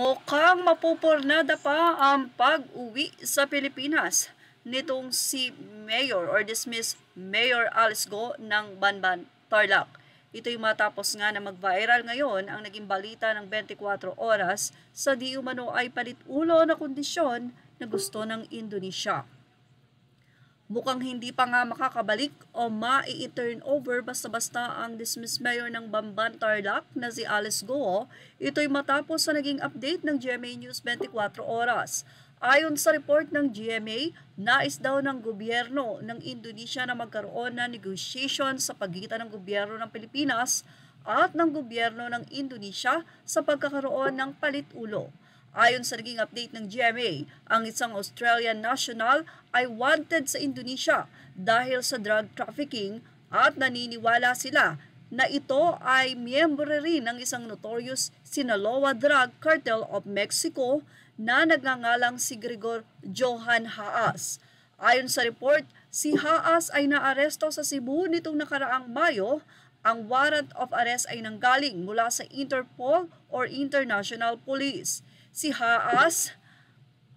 Mukhang mapupurnada pa ang pag-uwi sa Pilipinas nitong si Mayor or dismissed Mayor Alice Go ng Banban, Tarlac. Ito'y matapos nga na mag-viral ngayon ang naging balita ng 24 oras sa di umano ay palit-ulo na kondisyon na gusto ng Indonesia. Mukhang hindi pa nga makakabalik o mai-turn over basta-basta ang dismissed mayor ng Bamban Tarlac na si Alice Go. Ito'y matapos sa naging update ng GMA News 24 oras. Ayon sa report ng GMA, nais daw ng gobyerno ng Indonesia na magkaroon ng negotiation sa pagitan ng gobyerno ng Pilipinas at ng gobyerno ng Indonesia sa pagkakaroon ng palit-ulo. Ayon sa naging update ng GMA, ang isang Australian national ay wanted sa Indonesia dahil sa drug trafficking at naniniwala sila na ito ay miyembro rin ng isang notorious Sinaloa Drug Cartel of Mexico na nagngangalang si Gregor Johan Haas. Ayon sa report, si Haas ay naaresto sa Cebu nitong nakaraang Mayo. Ang warrant of arrest ay nanggaling mula sa Interpol or International Police. Si Haas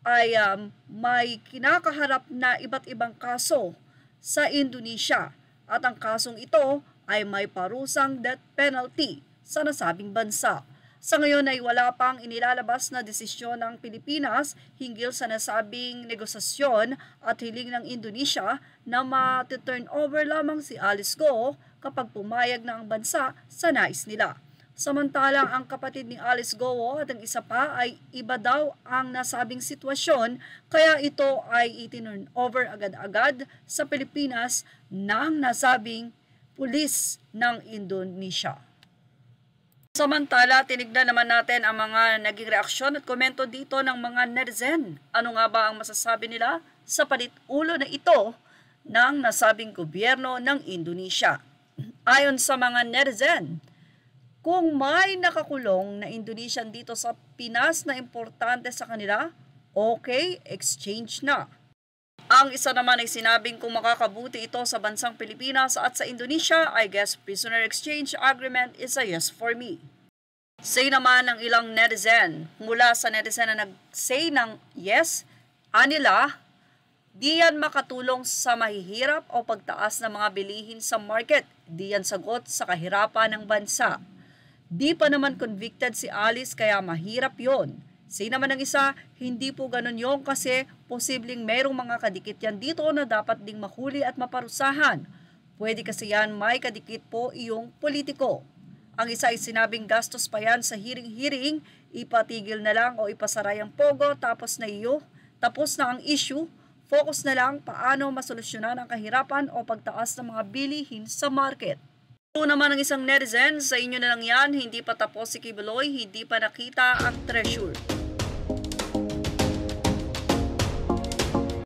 ay may kinakaharap na iba't ibang kaso sa Indonesia at ang kasong ito ay may parusang death penalty sa nasabing bansa. Sa ngayon ay wala pang inilalabas na desisyon ng Pilipinas hinggil sa nasabing negosasyon at hiling ng Indonesia na ma-turn over lamang si Alice Go kapag pumayag na ang bansa sa nais nila. Samantalang ang kapatid ni Alice Go at ang isa pa ay iba daw ang nasabing sitwasyon kaya ito ay itinurn over agad-agad sa Pilipinas ng nasabing pulis ng Indonesia. Samantala, tinignan naman natin ang mga naging reaksyon at komento dito ng mga netizen. Ano nga ba ang masasabi nila sa palit-ulo na ito ng nasabing gobyerno ng Indonesia? Ayon sa mga netizen, kung may nakakulong na Indonesian dito sa Pinas na importante sa kanila, okay, exchange na. Ang isa naman ay sinabing kung makakabuti ito sa bansang Pilipinas at sa Indonesia, I guess prisoner exchange agreement is a yes for me. Say naman ng ilang netizen, mula sa netizen na nag-say ng yes, anila, di yan makatulong sa mahihirap o pagtaas ng mga bilihin sa market, di yan sagot sa kahirapan ng bansa. Di pa naman convicted si Alice kaya mahirap yon. Say naman ng isa, hindi po ganun yon kasi posibleng mayroong mga kadikit yan dito na dapat ding mahuli at maparusahan. Pwede kasi yan may kadikit po iyong politiko. Ang isa ay sinabing gastos pa yan sa hearing-hearing, ipatigil na lang o ipasaray ang pogo tapos na ang issue, focus na lang paano masolusyonan ang kahirapan o pagtaas ng mga bilihin sa market. Ito naman ang isang netizen, sa inyo na lang yan, hindi pa tapos si Kibuloy, hindi pa nakita ang treasure.